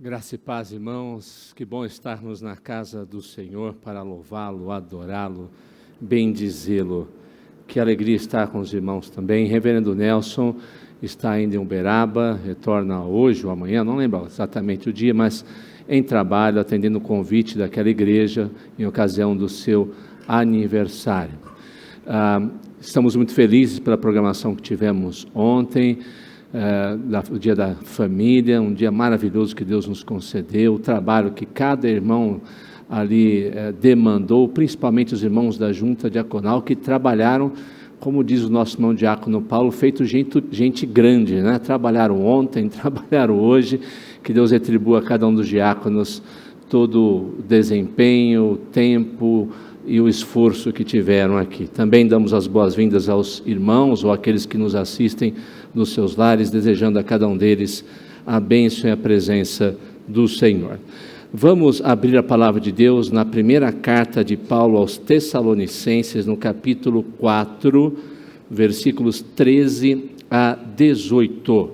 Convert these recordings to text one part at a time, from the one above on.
Graça e paz, irmãos, que bom estarmos na casa do Senhor para louvá-lo, adorá-lo, bendizê-lo. Que alegria estar com os irmãos também. Reverendo Nelson está ainda em Uberaba, retorna hoje ou amanhã, não lembro exatamente o dia, mas em trabalho, atendendo o convite daquela igreja em ocasião do seu aniversário. Estamos muito felizes pela programação que tivemos ontem, o dia da família, um dia maravilhoso que Deus nos concedeu, o trabalho que cada irmão ali demandou, principalmente os irmãos da junta diaconal, que trabalharam, como diz o nosso irmão diácono Paulo, feito gente grande, né? Trabalharam ontem, trabalharam hoje, que Deus retribua a cada um dos diáconos todo o desempenho, o tempo e o esforço que tiveram aqui. Também damos as boas-vindas aos irmãos ou àqueles que nos assistem nos seus lares, desejando a cada um deles a bênção e a presença do Senhor. Vamos abrir a palavra de Deus na primeira carta de Paulo aos Tessalonicenses, no capítulo 4, versículos 13 a 18.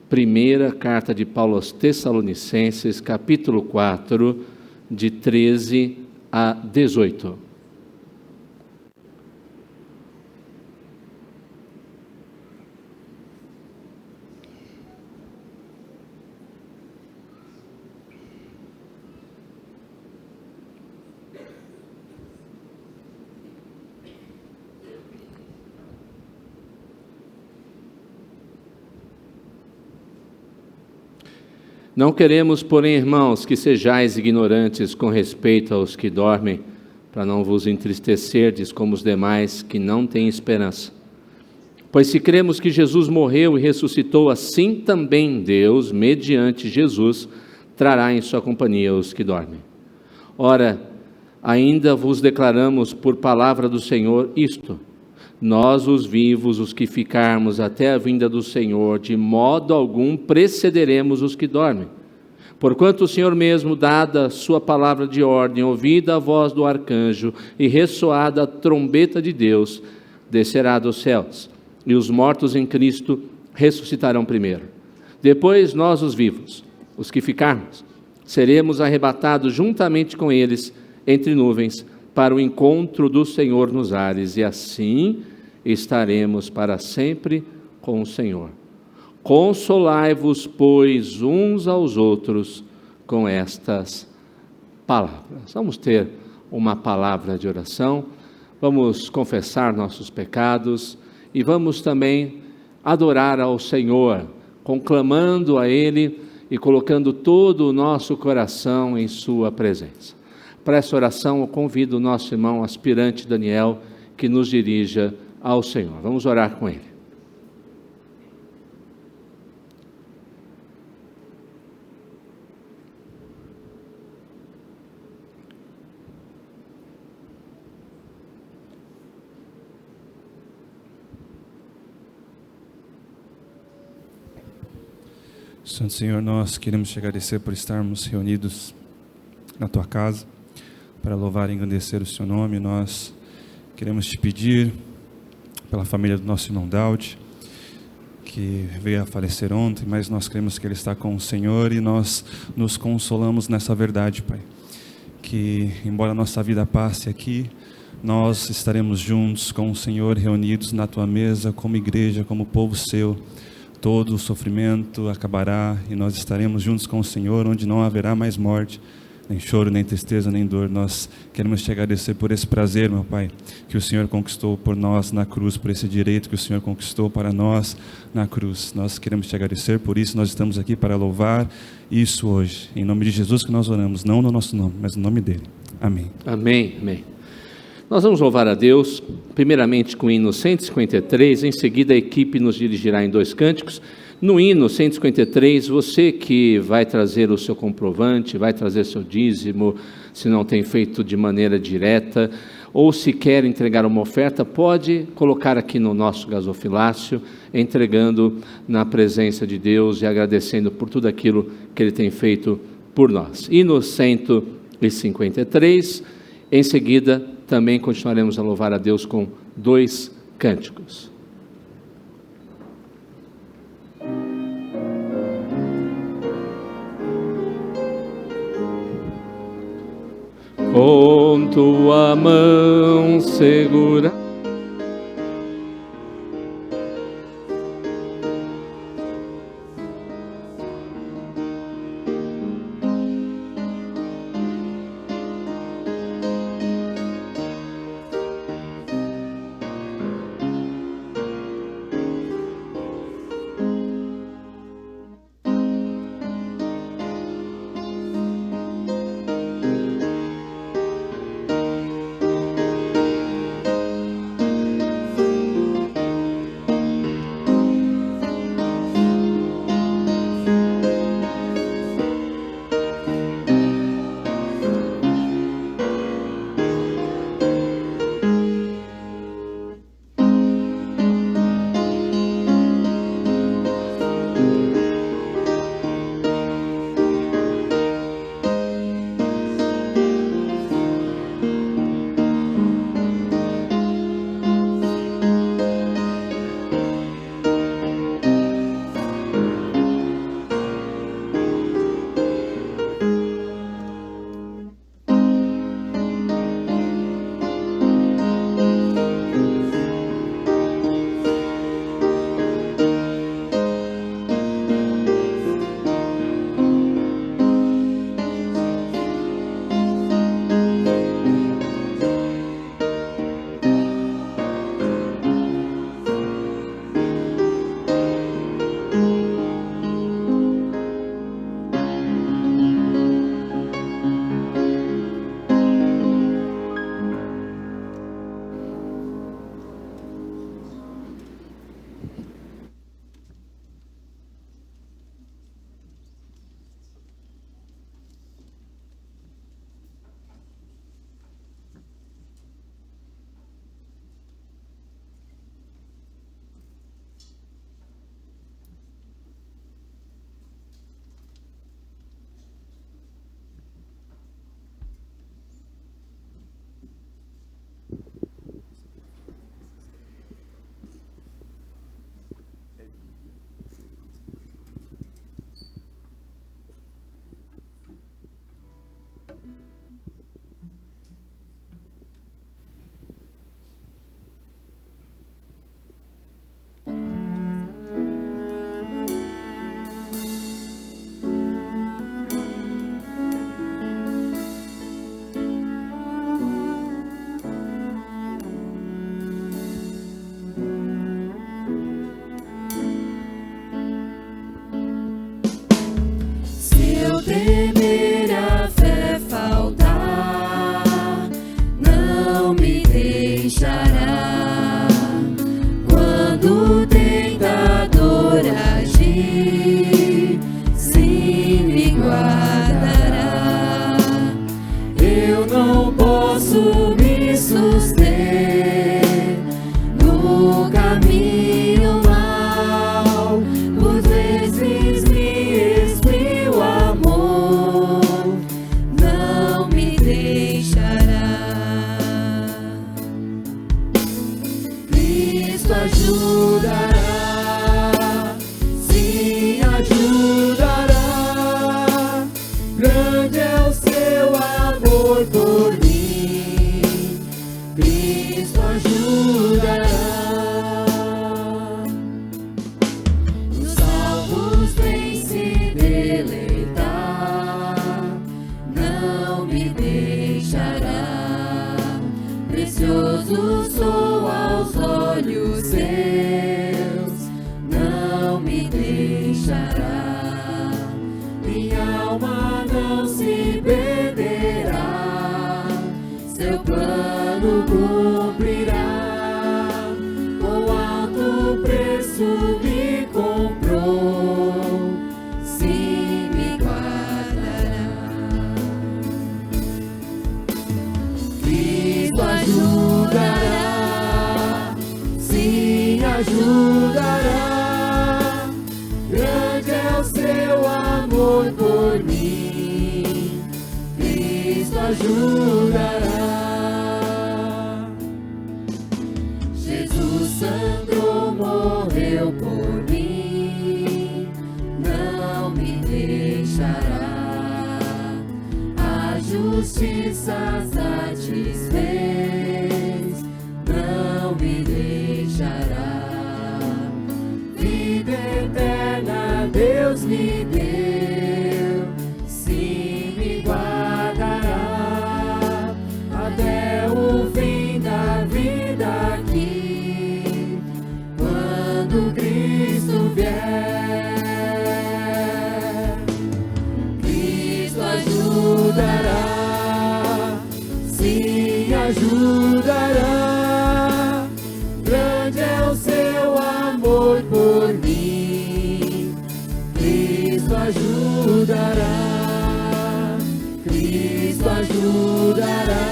Primeira carta de Paulo aos Tessalonicenses, capítulo 4, de 13 a 18. Não queremos, porém, irmãos, que sejais ignorantes com respeito aos que dormem, para não vos entristecerdes como os demais que não têm esperança. Pois se cremos que Jesus morreu e ressuscitou, assim também Deus, mediante Jesus, trará em sua companhia os que dormem. Ora, ainda vos declaramos por palavra do Senhor isto: nós, os vivos, os que ficarmos até a vinda do Senhor, de modo algum precederemos os que dormem. Porquanto o Senhor mesmo, dada a sua palavra de ordem, ouvida a voz do arcanjo e ressoada a trombeta de Deus, descerá dos céus, e os mortos em Cristo ressuscitarão primeiro. Depois nós, os vivos, os que ficarmos, seremos arrebatados juntamente com eles entre nuvens, para o encontro do Senhor nos ares, e assim estaremos para sempre com o Senhor. Consolai-vos, pois, uns aos outros com estas palavras. Vamos ter uma palavra de oração, vamos confessar nossos pecados e vamos também adorar ao Senhor, conclamando a Ele e colocando todo o nosso coração em sua presença. Para essa oração, eu convido o nosso irmão aspirante Daniel que nos dirija ao Senhor. Vamos orar com ele. Santo Senhor, nós queremos te agradecer por estarmos reunidos na tua casa, para louvar e engrandecer o seu nome. Nós queremos te pedir pela família do nosso irmão Daud, que veio a falecer ontem, mas nós cremos que ele está com o Senhor e nós nos consolamos nessa verdade, Pai. Que, embora a nossa vida passe aqui, nós estaremos juntos com o Senhor, reunidos na tua mesa, como igreja, como povo seu. Todo o sofrimento acabará e nós estaremos juntos com o Senhor, onde não haverá mais morte, nem choro, nem tristeza, nem dor. Nós queremos te agradecer por esse prazer, meu Pai, que o Senhor conquistou por nós na cruz, por esse direito que o Senhor conquistou para nós na cruz. Nós queremos te agradecer por isso, nós estamos aqui para louvar isso hoje. Em nome de Jesus que nós oramos, não no nosso nome, mas no nome dele. Amém. Amém, amém. Nós vamos louvar a Deus, primeiramente com o hino 153, em seguida a equipe nos dirigirá em 2 cânticos. No hino 153, você que vai trazer o seu comprovante, vai trazer seu dízimo, se não tem feito de maneira direta, ou se quer entregar uma oferta, pode colocar aqui no nosso gasofilácio, entregando na presença de Deus e agradecendo por tudo aquilo que Ele tem feito por nós. Hino 153, em seguida também continuaremos a louvar a Deus com 2 cânticos. com tua mão segura. temer a fé faltar, não me deixará. Quando o tentador agir, sim me guardará. Eu não posso me suster no caminho mau, por vezes me expõe o amor, não me deixará. Cristo ajudará, sim ajudará. Grande é o seu amor por mim. Cristo ajudará. Nos salvos vem se deleitar, não me deixará. Precioso sou aos olhos seus, não me deixará. Minha alma não se perderá, seu plano cumprirá. Com alto preço me comprou, sim me guardará. Cristo ajudará, sim ajudará. Grande é o seu amor por mim. Cristo ajudará. Jesus santo morreu por mim, não me deixará. A justiça ajudará. Grande é o seu amor por mim. Cristo ajudará. Cristo ajudará.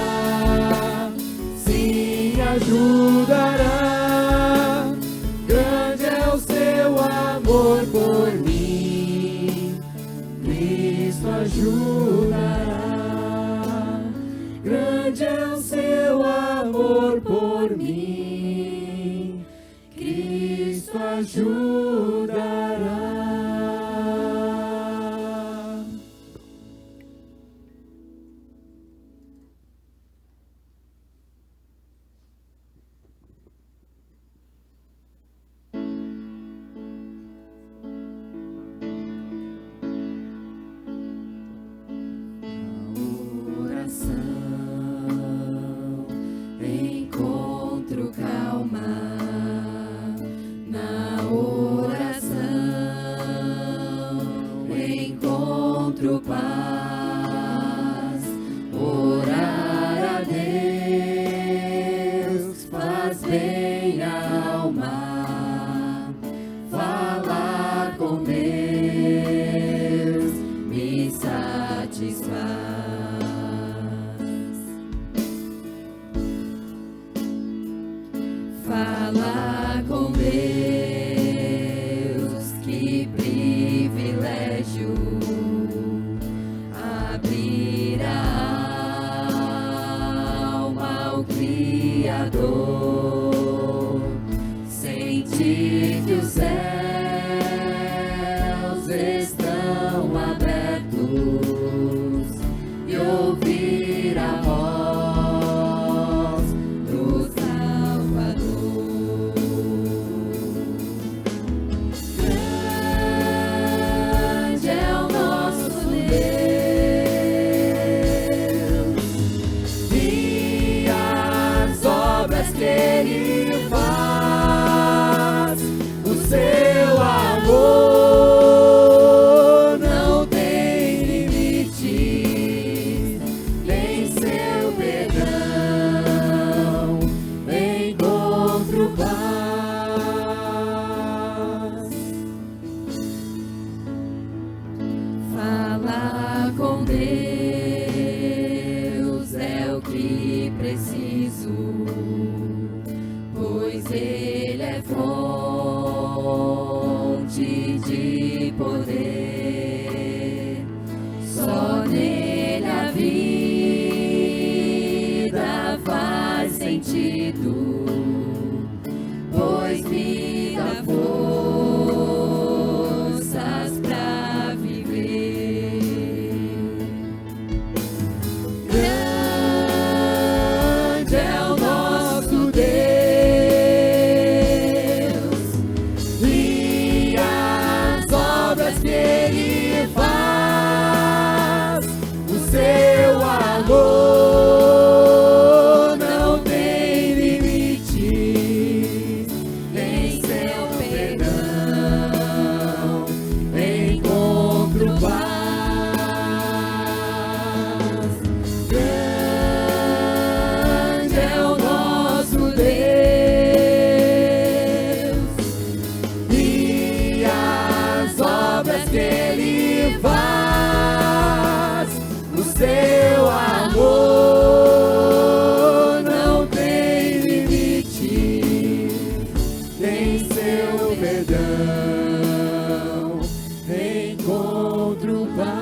Sim, ajudará. Grande é o seu amor por mim. Cristo ajudará. Grande é o seu amor por mim. Cristo ajudará. Encontro calma na oração, encontro paz. Orar a Deus faz bem à alma. Falar com Deus me satisfaz. Falar com Deus, que privilégio. Abrir a alma ao Criador. Sentir que os céus estão abertos e ouvir a voz do Salvador. Grande é o nosso Deus e as obras que Ele faz. O seu amor não tem limites, nem seu perdão encontro paz. Falar com Deus é o que preciso, pois Ele é fonte de poder. Só nele a vida faz sentido, pois me dá forças pra viver. Grande é o nosso Deus e as obras que Ele faz. O seu amor não tem limites, nem seu perdão encontro paz. Grande é o nosso Deus e as obras que Ele faz. O seu amor não tem limite, nem seu perdão encontro paz.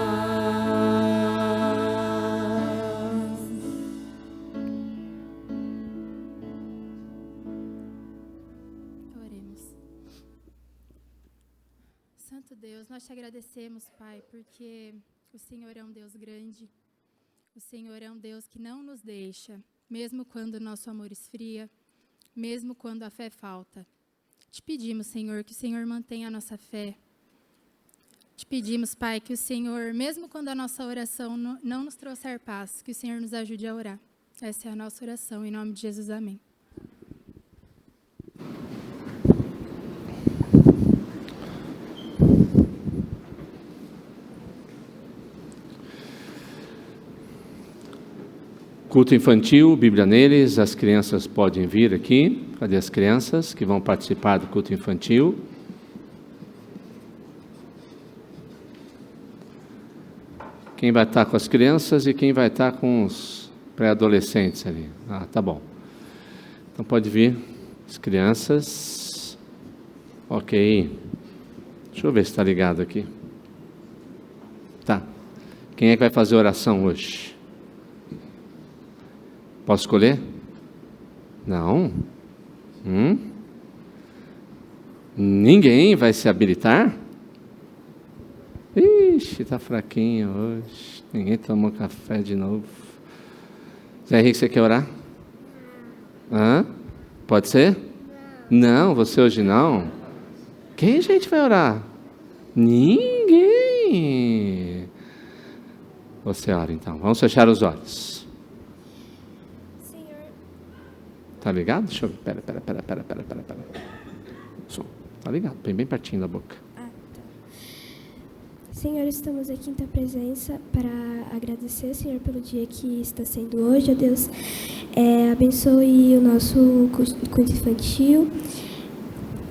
Oremos. Santo Deus, nós te agradecemos, Pai, porque o Senhor é um Deus grande, o Senhor é um Deus que não nos deixa, mesmo quando o nosso amor esfria, mesmo quando a fé falta. Te pedimos, Senhor, que o Senhor mantenha a nossa fé. Te pedimos, Pai, que o Senhor, mesmo quando a nossa oração não nos trouxer paz, que o Senhor nos ajude a orar. Essa é a nossa oração, em nome de Jesus, amém. Culto infantil, Bíblia neles, as crianças podem vir aqui. Cadê as crianças que vão participar do culto infantil? Quem vai estar com as crianças e quem vai estar com os pré-adolescentes ali? Ah, tá bom. Então pode vir as crianças. Ok. Deixa eu ver se está ligado aqui. Tá. Quem é que vai fazer oração hoje? Posso escolher? Não? Ninguém vai se habilitar? Ixi, tá fraquinho hoje. Ninguém tomou café de novo. Zé Henrique, você quer orar? Hã? Pode ser? Não, você hoje não? Quem a gente vai orar? Ninguém. Você ora então. Vamos fechar os olhos. Tá ligado? Deixa eu ver. Pera. Som. Tá ligado? Bem pertinho da boca. Tá. Senhor, estamos aqui em tua presença para agradecer, Senhor, pelo dia que está sendo hoje, ó Deus. Abençoe o nosso culto infantil.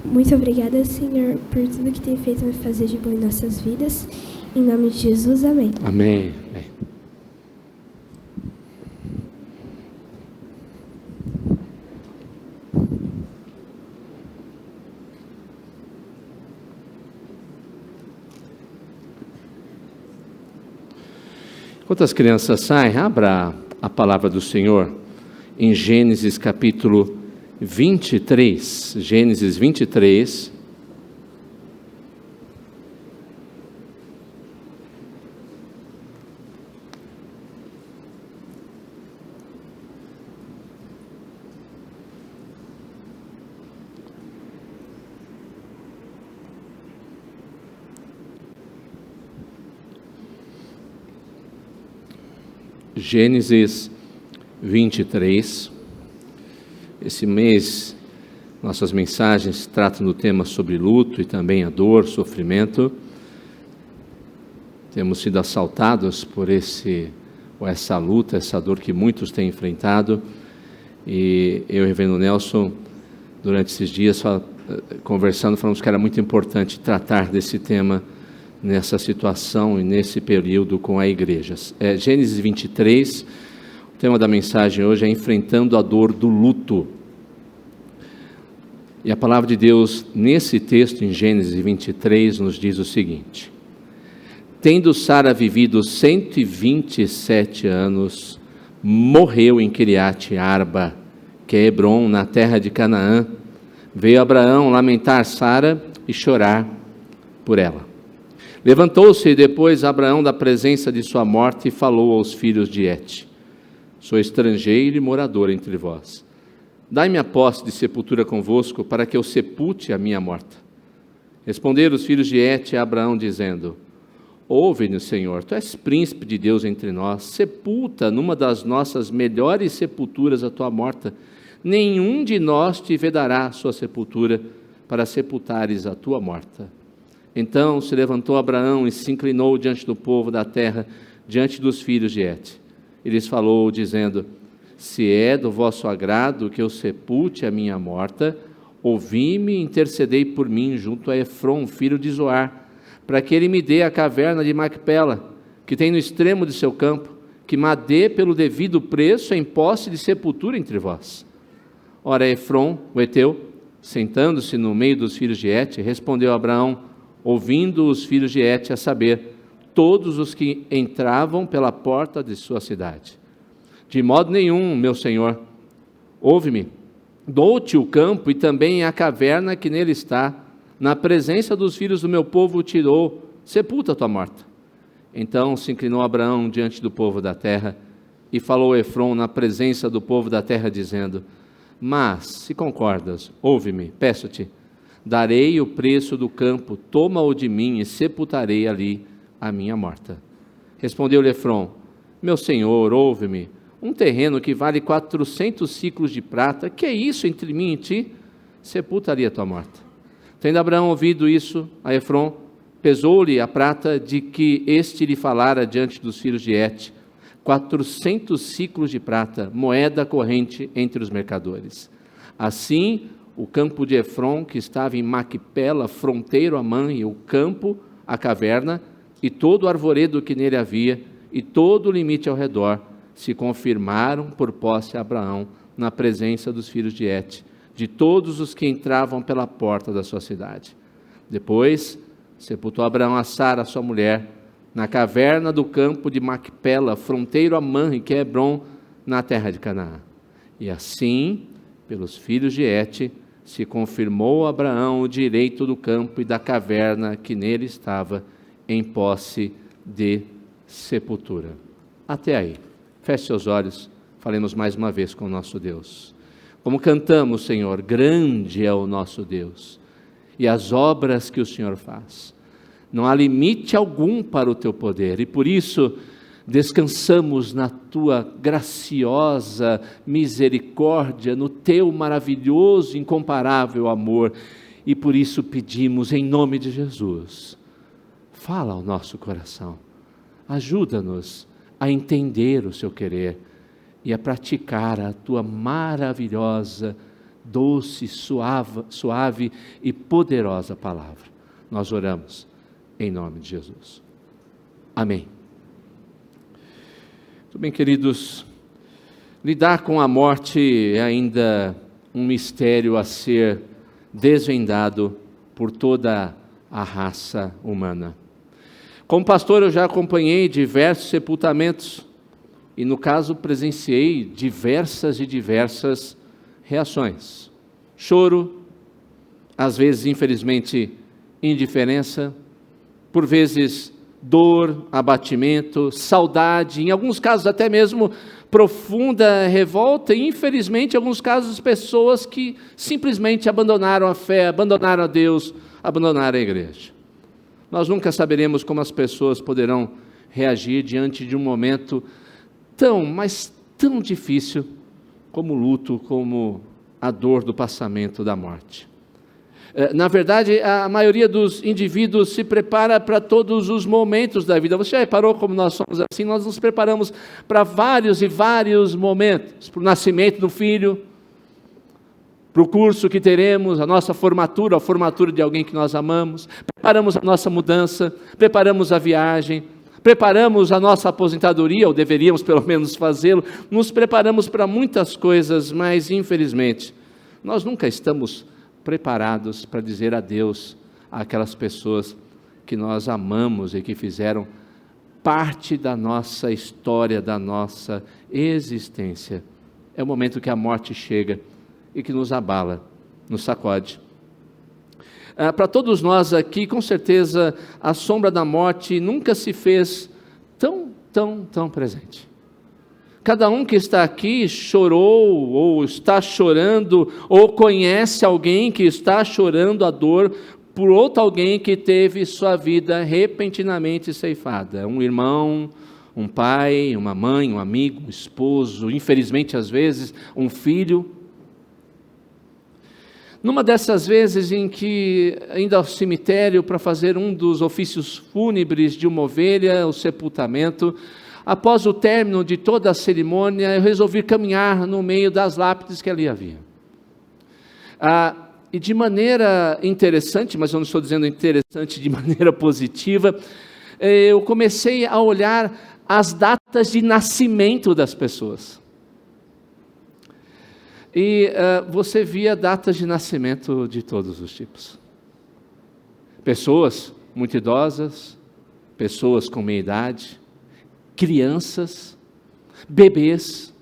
Muito obrigada, Senhor, por tudo que tem feito e vai fazer de bom em nossas vidas. Em nome de Jesus, amém. Amém. Enquanto as crianças saem, abra a palavra do Senhor em Gênesis capítulo 23. Gênesis 23. Gênesis 23. Esse mês, nossas mensagens tratam do tema sobre luto e também a dor, sofrimento. Temos sido assaltados por essa luta, essa dor que muitos têm enfrentado. E eu e o reverendo Nelson, durante esses dias, conversando, falamos que era muito importante tratar desse tema nessa situação e nesse período com a igreja. Gênesis 23, o tema da mensagem hoje é enfrentando a dor do luto. E a palavra de Deus, nesse texto, em Gênesis 23, nos diz o seguinte: tendo Sara vivido 127 anos, morreu em Quiriate Arba, que é Hebron, na terra de Canaã. Veio Abraão lamentar Sara e chorar por ela. Levantou-se depois Abraão da presença de sua morte e falou aos filhos de Et: sou estrangeiro e morador entre vós. Dai-me a posse de sepultura convosco, para que eu sepulte a minha morta. Responderam os filhos de Et a Abraão, dizendo: ouve-nos, Senhor, tu és príncipe de Deus entre nós, sepulta numa das nossas melhores sepulturas a tua morta. Nenhum de nós te vedará a sua sepultura, para sepultares a tua morta. Então se levantou Abraão e se inclinou diante do povo da terra, diante dos filhos de Et. E lhes falou, dizendo: se é do vosso agrado que eu sepulte a minha morta, ouvi-me e intercedei por mim junto a Efron, filho de Zoar, para que ele me dê a caverna de Macpela, que tem no extremo de seu campo, que me dê pelo devido preço em posse de sepultura entre vós. Ora, Efron, o heteu, sentando-se no meio dos filhos de Et, respondeu a Abraão, ouvindo os filhos de Et, a saber, todos os que entravam pela porta de sua cidade: de modo nenhum, meu senhor, ouve-me, dou-te o campo e também a caverna que nele está, na presença dos filhos do meu povo o tirou, sepulta a tua morta. Então se inclinou Abraão diante do povo da terra, e falou Efron na presença do povo da terra, dizendo: mas, se concordas, ouve-me, peço-te, darei o preço do campo, toma-o de mim e sepultarei ali a minha morta. Respondeu-lhe Efron: meu senhor, ouve-me, um terreno que vale 400 ciclos de prata, que é isso entre mim e ti? Sepultaria a tua morta. Tendo Abraão ouvido isso a Efron, pesou-lhe a prata de que este lhe falara diante dos filhos de Et, 400 ciclos de prata, moeda corrente entre os mercadores. Assim, o campo de Efron, que estava em Macpela, fronteiro a Man, e o campo, a caverna, e todo o arvoredo que nele havia, e todo o limite ao redor, se confirmaram por posse a Abraão, na presença dos filhos de Et, de todos os que entravam pela porta da sua cidade. Depois, sepultou Abraão a Sara, sua mulher, na caverna do campo de Macpela, fronteiro a Man, que é Hebron, na terra de Canaã. E assim, pelos filhos de Et, se confirmou a Abraão o direito do campo e da caverna que nele estava, em posse de sepultura. Até aí. Feche seus olhos, falemos mais uma vez com o nosso Deus. Como cantamos, Senhor, grande é o nosso Deus, e as obras que o Senhor faz. Não há limite algum para o teu poder, e por isso descansamos na tua graciosa misericórdia, no teu maravilhoso, incomparável amor, e por isso pedimos em nome de Jesus, fala ao nosso coração, ajuda-nos a entender o seu querer e a praticar a tua maravilhosa, doce, suave e poderosa palavra. Nós oramos em nome de Jesus. Amém. Muito bem, queridos, lidar com a morte é ainda um mistério a ser desvendado por toda a raça humana. Como pastor, eu já acompanhei diversos sepultamentos e, no caso, presenciei diversas reações. Choro, às vezes, infelizmente, indiferença, por vezes, dor, abatimento, saudade, em alguns casos até mesmo profunda revolta e, infelizmente, em alguns casos, pessoas que simplesmente abandonaram a fé, abandonaram a Deus, abandonaram a igreja. Nós nunca saberemos como as pessoas poderão reagir diante de um momento mas tão difícil como o luto, como a dor do passamento da morte. Na verdade, a maioria dos indivíduos se prepara para todos os momentos da vida. Você já reparou como nós somos assim? Nós nos preparamos para vários e vários momentos, para o nascimento do filho, para o curso que teremos, a nossa formatura, a formatura de alguém que nós amamos, preparamos a nossa mudança, preparamos a viagem, preparamos a nossa aposentadoria, ou deveríamos pelo menos fazê-lo, nos preparamos para muitas coisas, mas infelizmente, nós nunca estamos preparados para dizer adeus àquelas pessoas que nós amamos e que fizeram parte da nossa história, da nossa existência. É o momento que a morte chega e que nos abala, nos sacode. Para todos nós aqui, com certeza, a sombra da morte nunca se fez tão presente. Cada um que está aqui chorou, ou está chorando, ou conhece alguém que está chorando a dor por outro alguém que teve sua vida repentinamente ceifada. Um irmão, um pai, uma mãe, um amigo, um esposo, infelizmente às vezes um filho. Numa dessas vezes em que, indo ao cemitério para fazer um dos ofícios fúnebres de uma ovelha, o sepultamento, após o término de toda a cerimônia, eu resolvi caminhar no meio das lápides que ali havia. E de maneira interessante, mas eu não estou dizendo interessante de maneira positiva, eu comecei a olhar as datas de nascimento das pessoas. E você via datas de nascimento de todos os tipos. Pessoas muito idosas, pessoas com meia idade, crianças, bebês,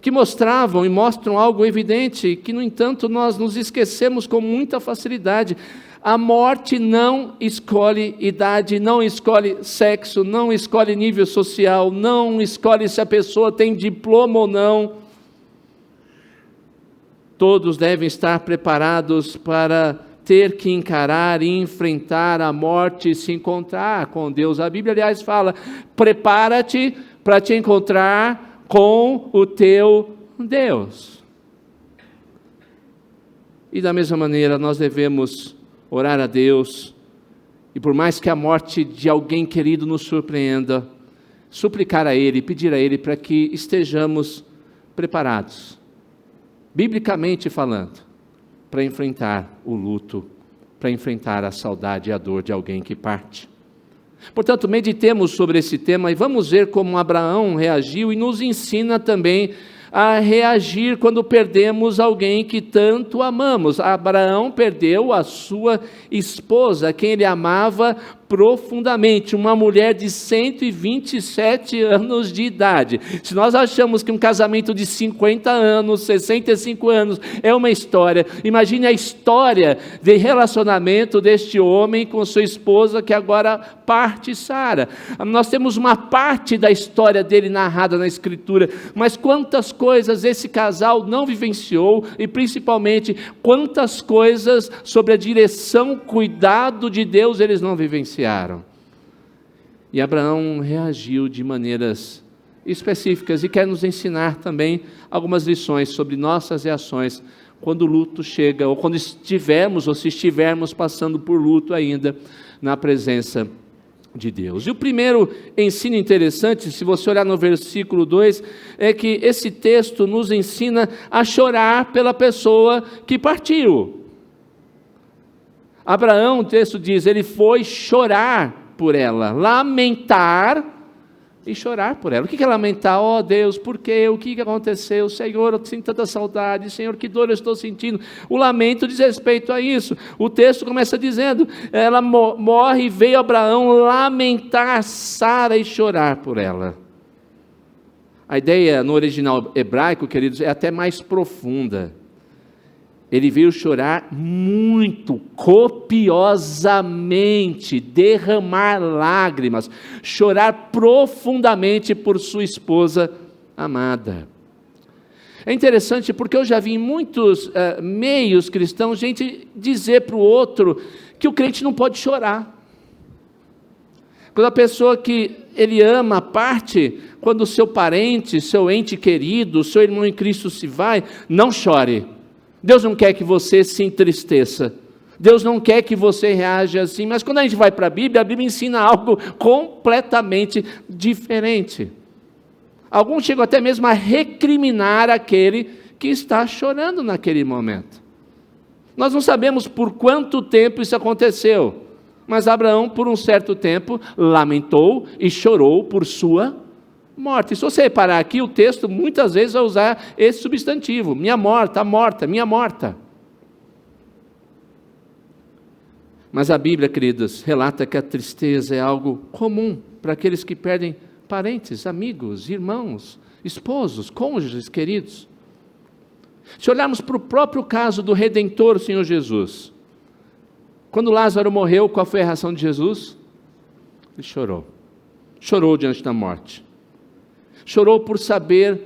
que mostravam e mostram algo evidente, que no entanto nós nos esquecemos com muita facilidade. A morte não escolhe idade, não escolhe sexo, não escolhe nível social, não escolhe se a pessoa tem diploma ou não. Todos devem estar preparados para ter que encarar e enfrentar a morte e se encontrar com Deus. A Bíblia, aliás, fala, prepara-te para te encontrar com o teu Deus. E da mesma maneira, nós devemos orar a Deus, e por mais que a morte de alguém querido nos surpreenda, suplicar a Ele, pedir a Ele para que estejamos preparados, biblicamente falando, para enfrentar o luto, para enfrentar a saudade e a dor de alguém que parte. Portanto, meditemos sobre esse tema e vamos ver como Abraão reagiu e nos ensina também a reagir quando perdemos alguém que tanto amamos. Abraão perdeu a sua esposa, quem ele amava profundamente, uma mulher de 127 anos de idade. Se nós achamos que um casamento de 50 anos, 65 anos é uma história, imagine a história de relacionamento deste homem com sua esposa que agora parte, Sara. Nós temos uma parte da história dele narrada na Escritura, mas quantas coisas esse casal não vivenciou e principalmente quantas coisas sobre a direção, cuidado de Deus eles não vivenciaram. E Abraão reagiu de maneiras específicas e quer nos ensinar também algumas lições sobre nossas reações quando o luto chega, ou quando estivermos, ou se estivermos passando por luto ainda na presença de Deus. E o primeiro ensino interessante, se você olhar no versículo 2, é que esse texto nos ensina a chorar pela pessoa que partiu. Abraão, o texto diz, ele foi chorar por ela, lamentar e chorar por ela. O que é lamentar? Oh Deus, por quê? O que aconteceu? Senhor, eu sinto tanta saudade. Senhor, que dor eu estou sentindo. O lamento diz respeito a isso. O texto começa dizendo, ela morre e veio Abraão lamentar Sara e chorar por ela. A ideia no original hebraico, queridos, é até mais profunda. Ele veio chorar muito, copiosamente, derramar lágrimas, chorar profundamente por sua esposa amada. É interessante porque eu já vi em muitos meios cristãos gente dizer para o outro que o crente não pode chorar. Quando a pessoa que ele ama parte, quando o seu parente, seu ente querido, seu irmão em Cristo se vai, não chore. Deus não quer que você se entristeça. Deus não quer que você reaja assim. Mas quando a gente vai para a Bíblia ensina algo completamente diferente. Alguns chegam até mesmo a recriminar aquele que está chorando naquele momento. Nós não sabemos por quanto tempo isso aconteceu. Mas Abraão, por um certo tempo, lamentou e chorou por sua morte. E se você reparar aqui, o texto muitas vezes vai usar esse substantivo, minha morta, minha morta. Mas a Bíblia, queridos, relata que a tristeza é algo comum para aqueles que perdem parentes, amigos, irmãos, esposos, cônjuges queridos. Se olharmos para o próprio caso do Redentor, o Senhor Jesus, quando Lázaro morreu, qual foi a reação de Jesus? Ele chorou. Chorou diante da morte. Chorou por saber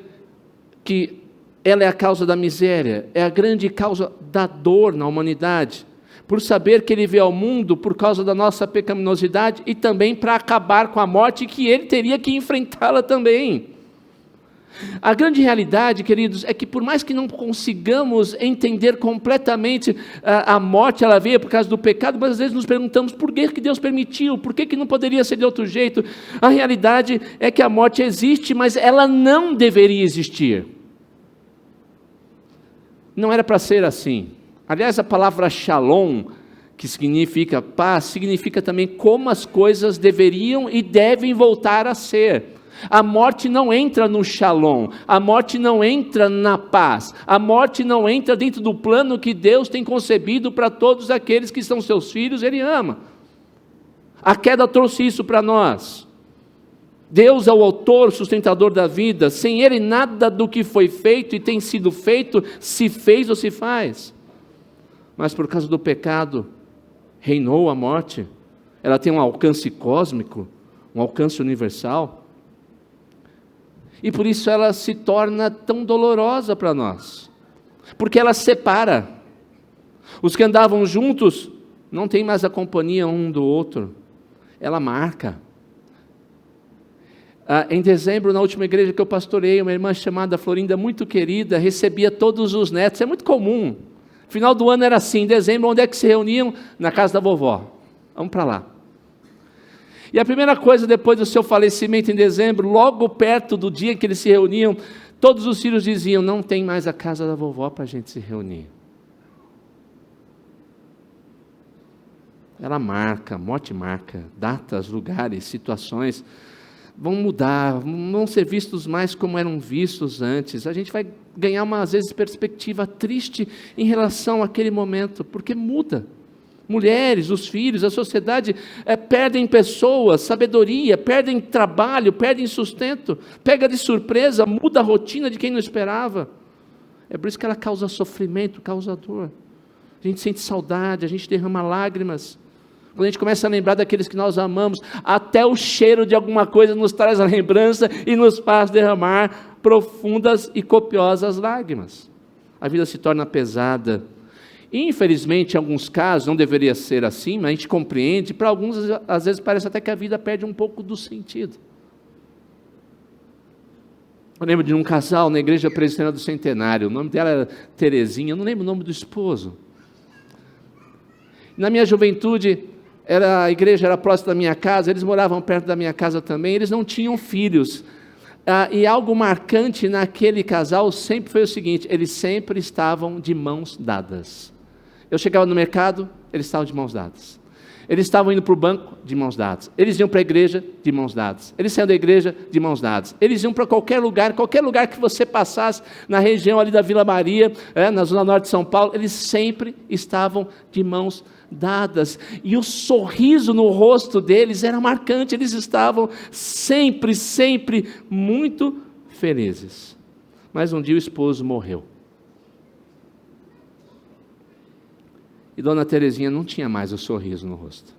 que ela é a causa da miséria, é a grande causa da dor na humanidade, por saber que ele veio ao mundo por causa da nossa pecaminosidade e também para acabar com a morte, que ele teria que enfrentá-la também. A grande realidade, queridos, é que por mais que não consigamos entender completamente a morte, ela veio por causa do pecado, mas às vezes nos perguntamos por que Deus permitiu, por que não poderia ser de outro jeito. A realidade é que a morte existe, mas ela não deveria existir. Não era para ser assim. Aliás, a palavra shalom, que significa paz, significa também como as coisas deveriam e devem voltar a ser. A morte não entra no shalom, a morte não entra na paz, a morte não entra dentro do plano que Deus tem concebido para todos aqueles que são seus filhos, Ele ama. A queda trouxe isso para nós. Deus é o autor, sustentador da vida, sem Ele nada do que foi feito e tem sido feito, se fez ou se faz. Mas por causa do pecado, reinou a morte, ela tem um alcance cósmico, um alcance universal, e por isso ela se torna tão dolorosa para nós, porque ela separa. Os que andavam juntos não têm mais a companhia um do outro, ela marca. Em dezembro, na última igreja que eu pastorei, uma irmã chamada Florinda, muito querida, recebia todos os netos, é muito comum. Final do ano era assim, em dezembro, onde é que se reuniam? Na casa da vovó, vamos para lá. E a primeira coisa, depois do seu falecimento em dezembro, logo perto do dia que eles se reuniam, todos os filhos diziam: não tem mais a casa da vovó para a gente se reunir. Ela marca, a morte marca, datas, lugares, situações, vão mudar, não vão ser vistos mais como eram vistos antes. A gente vai ganhar, às vezes, perspectiva triste em relação àquele momento, porque muda. Mulheres, os filhos, a sociedade perdem pessoas, sabedoria, perdem trabalho, perdem sustento, pega de surpresa, muda a rotina de quem não esperava. É por isso que ela causa sofrimento, causa dor. A gente sente saudade, a gente derrama lágrimas. Quando a gente começa a lembrar daqueles que nós amamos, até o cheiro de alguma coisa nos traz a lembrança e nos faz derramar profundas e copiosas lágrimas. A vida se torna pesada. Infelizmente, em alguns casos, não deveria ser assim, mas a gente compreende. Para alguns, às vezes, parece até que a vida perde um pouco do sentido. Eu lembro de um casal na igreja presbiteriana do Centenário. O nome dela era Terezinha, eu não lembro o nome do esposo. Na minha juventude, a igreja era próxima da minha casa, eles moravam perto da minha casa também, eles não tinham filhos. E algo marcante naquele casal sempre foi o seguinte: eles sempre estavam de mãos dadas. Eu chegava no mercado, eles estavam de mãos dadas. Eles estavam indo para o banco, de mãos dadas. Eles iam para a igreja, de mãos dadas. Eles saíam da igreja, de mãos dadas. Eles iam para qualquer lugar que você passasse, na região ali da Vila Maria, na zona norte de São Paulo, eles sempre estavam de mãos dadas. E o sorriso no rosto deles era marcante, eles estavam sempre, sempre muito felizes. Mas um dia o esposo morreu. E Dona Terezinha não tinha mais o sorriso no rosto.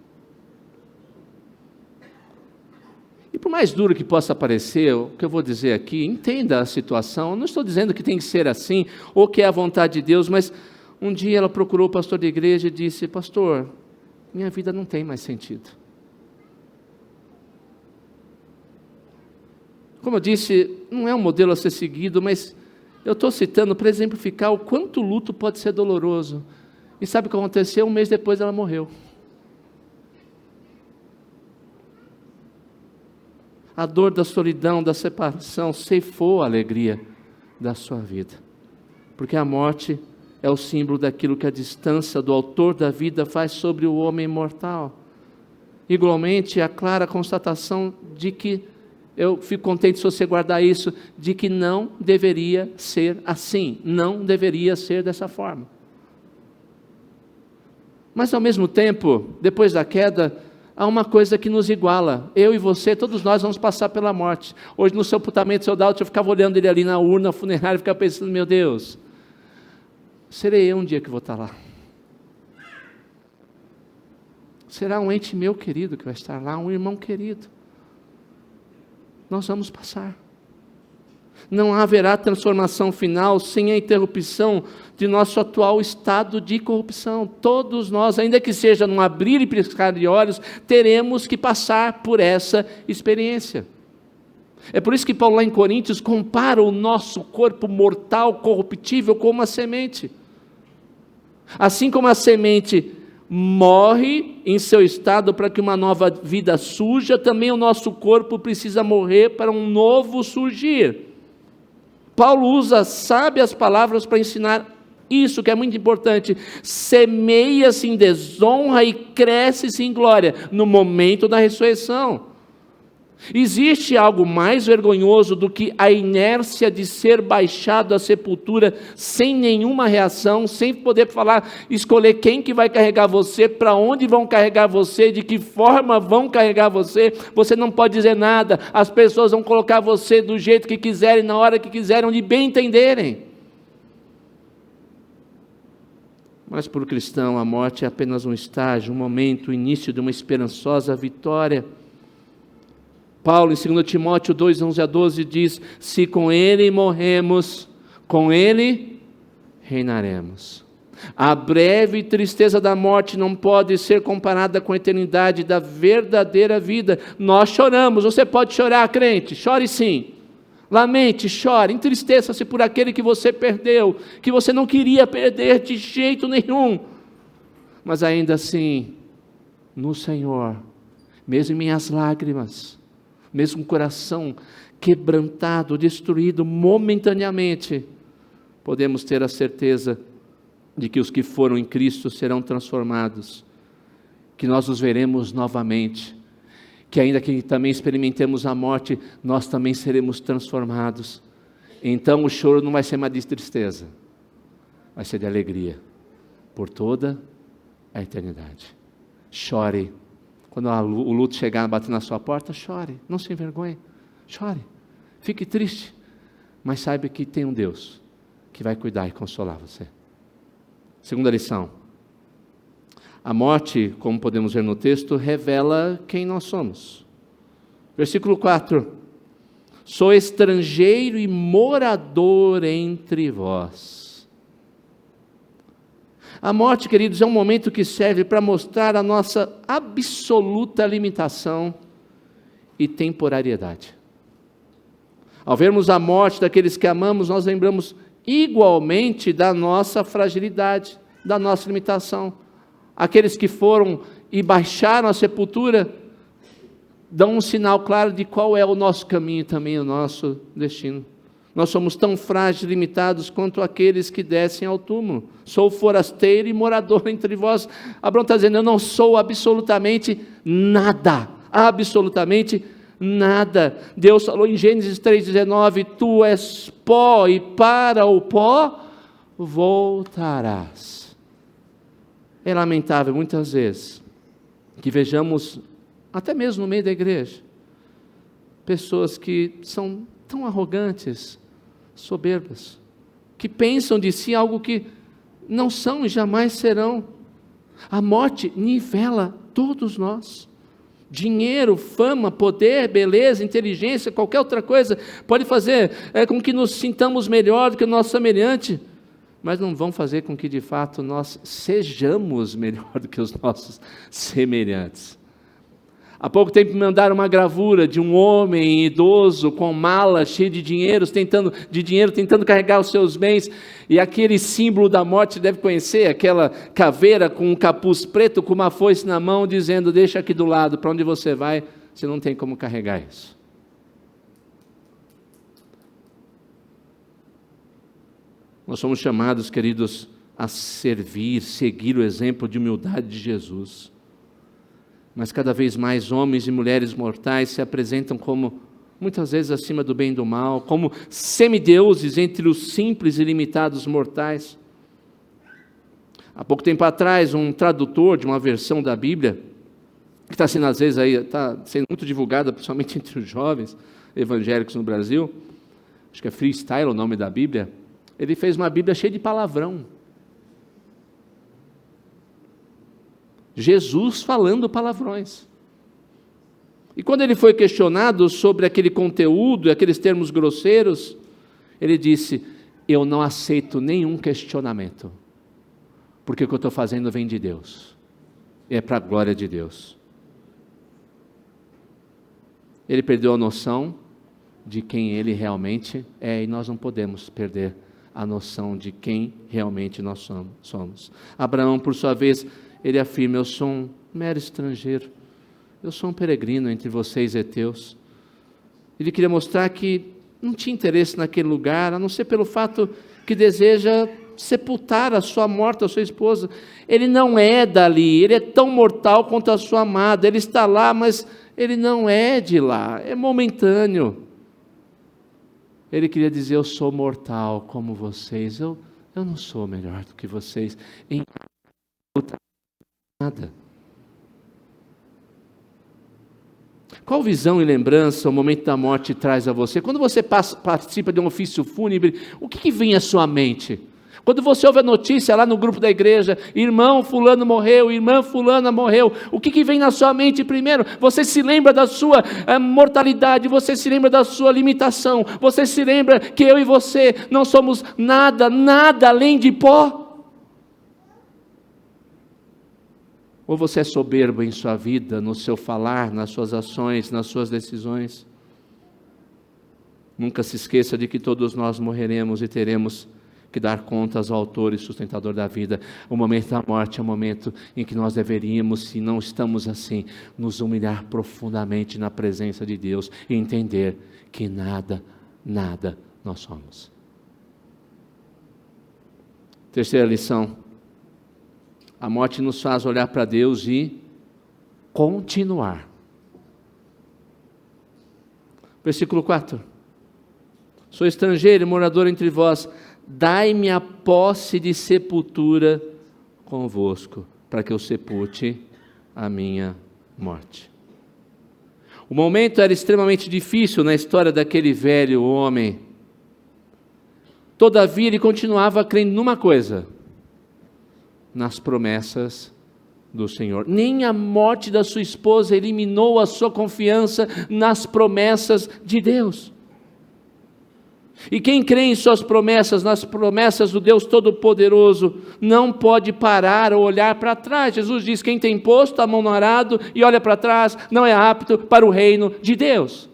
E por mais duro que possa parecer, o que eu vou dizer aqui, entenda a situação. Eu não estou dizendo que tem que ser assim, ou que é a vontade de Deus, mas um dia ela procurou o pastor da igreja e disse: pastor, minha vida não tem mais sentido. Como eu disse, não é um modelo a ser seguido, mas eu estou citando para exemplificar o quanto o luto pode ser doloroso. E sabe o que aconteceu? Um mês depois ela morreu. A dor da solidão, da separação, ceifou a alegria da sua vida. Porque a morte é o símbolo daquilo que a distância do autor da vida faz sobre o homem mortal. Igualmente, a clara constatação de que, eu fico contente se você guardar isso, de que não deveria ser assim, não deveria ser dessa forma. Mas ao mesmo tempo, depois da queda, há uma coisa que nos iguala. Eu e você, todos nós vamos passar pela morte. Hoje no sepultamento seu Dalton, eu ficava olhando ele ali na urna funerária e ficava pensando: meu Deus, serei eu um dia que vou estar lá? Será um ente meu querido que vai estar lá, um irmão querido. Nós vamos passar. Não haverá transformação final sem a interrupção de nosso atual estado de corrupção. Todos nós, ainda que seja num abrir e piscar de olhos, teremos que passar por essa experiência. É por isso que Paulo lá em Coríntios compara o nosso corpo mortal, corruptível, com uma semente. Assim como a semente morre em seu estado para que uma nova vida surja, também o nosso corpo precisa morrer para um novo surgir. Paulo usa sábias palavras para ensinar isso, que é muito importante. Semeia-se em desonra e cresce-se em glória no momento da ressurreição. Existe algo mais vergonhoso do que a inércia de ser baixado à sepultura sem nenhuma reação, sem poder falar, escolher quem que vai carregar você, para onde vão carregar você, de que forma vão carregar você. Você não pode dizer nada, as pessoas vão colocar você do jeito que quiserem, na hora que quiserem, onde bem entenderem. Mas para o cristão a morte é apenas um estágio, um momento, o início de uma esperançosa vitória. Paulo, em 2 Timóteo 2, 11 a 12, diz: se com ele morremos, com ele reinaremos. A breve tristeza da morte não pode ser comparada com a eternidade da verdadeira vida. Nós choramos, você pode chorar, crente, chore sim. Lamente, chore, entristeça-se por aquele que você perdeu, que você não queria perder de jeito nenhum. Mas ainda assim, no Senhor, mesmo em minhas lágrimas, mesmo com o coração quebrantado, destruído momentaneamente, podemos ter a certeza de que os que foram em Cristo serão transformados, que nós os veremos novamente, que ainda que também experimentemos a morte, nós também seremos transformados. Então o choro não vai ser mais de tristeza, vai ser de alegria, por toda a eternidade. Chore, quando o luto chegar, bater na sua porta, chore, não se envergonhe, chore, fique triste, mas saiba que tem um Deus que vai cuidar e consolar você. Segunda lição, a morte, como podemos ver no texto, revela quem nós somos. Versículo 4, sou estrangeiro e morador entre vós. A morte, queridos, é um momento que serve para mostrar a nossa absoluta limitação e temporariedade. Ao vermos a morte daqueles que amamos, nós lembramos igualmente da nossa fragilidade, da nossa limitação. Aqueles que foram e baixaram a sepultura, dão um sinal claro de qual é o nosso caminho e também o nosso destino. Nós somos tão frágeis e limitados quanto aqueles que descem ao túmulo. Sou forasteiro e morador entre vós. Abraão está dizendo, eu não sou absolutamente nada, absolutamente nada. Deus falou em Gênesis 3,19, tu és pó e para o pó voltarás. É lamentável muitas vezes que vejamos, até mesmo no meio da igreja, pessoas que são tão arrogantes, soberbas, que pensam de si algo que não são e jamais serão. A morte nivela todos nós. Dinheiro, fama, poder, beleza, inteligência, qualquer outra coisa pode fazer com que nos sintamos melhor do que o nosso semelhante, mas não vão fazer com que de fato nós sejamos melhor do que os nossos semelhantes. Há pouco tempo me mandaram uma gravura de um homem idoso com mala cheia de dinheiro, tentando carregar os seus bens, e aquele símbolo da morte, você deve conhecer, aquela caveira com um capuz preto, com uma foice na mão, dizendo, deixa aqui do lado, para onde você vai, você não tem como carregar isso. Nós somos chamados, queridos, a servir, seguir o exemplo de humildade de Jesus. Mas cada vez mais homens e mulheres mortais se apresentam como, muitas vezes acima do bem e do mal, como semideuses entre os simples e limitados mortais. Há pouco tempo atrás, um tradutor de uma versão da Bíblia, que está sendo às vezes aí, está sendo muito divulgada, principalmente entre os jovens evangélicos no Brasil, acho que é Freestyle o nome da Bíblia, ele fez uma Bíblia cheia de palavrão. Jesus falando palavrões. E quando ele foi questionado sobre aquele conteúdo, aqueles termos grosseiros, ele disse, eu não aceito nenhum questionamento, porque o que eu estou fazendo vem de Deus, e é para a glória de Deus. Ele perdeu a noção de quem ele realmente é, e nós não podemos perder a noção de quem realmente nós somos. Abraão, por sua vez, ele afirma, eu sou um mero estrangeiro, eu sou um peregrino entre vocês heteus. Ele queria mostrar que não tinha interesse naquele lugar, a não ser pelo fato que deseja sepultar a sua morta, a sua esposa. Ele não é dali, ele é tão mortal quanto a sua amada, ele está lá, mas ele não é de lá, é momentâneo. Ele queria dizer, eu sou mortal como vocês, eu não sou melhor do que vocês, em nada. Qual visão e lembrança o momento da morte traz a você? Quando você participa de um ofício fúnebre, o que vem à sua mente? Quando você ouve a notícia lá no grupo da igreja, irmão fulano morreu, irmã fulana morreu, o que vem na sua mente primeiro? Você se lembra da sua mortalidade, você se lembra da sua limitação, você se lembra que eu e você não somos nada, nada além de pó? Ou você é soberbo em sua vida, no seu falar, nas suas ações, nas suas decisões? Nunca se esqueça de que todos nós morreremos e teremos que dar contas ao autor e sustentador da vida. O momento da morte é o momento em que nós deveríamos, se não estamos assim, nos humilhar profundamente na presença de Deus e entender que nada nós somos. Terceira lição: a morte nos faz olhar para Deus e continuar. Versículo 4: sou estrangeiro e morador entre vós, dai-me a posse de sepultura convosco, para que eu sepulte a minha morte. O momento era extremamente difícil na história daquele velho homem. Todavia, ele continuava crendo numa coisa: nas promessas do Senhor. Nem a morte da sua esposa eliminou a sua confiança nas promessas de Deus. E quem crê em suas promessas, nas promessas do Deus Todo-Poderoso, não pode parar ou olhar para trás. Jesus diz: quem tem posto a mão no arado e olha para trás, não é apto para o reino de Deus.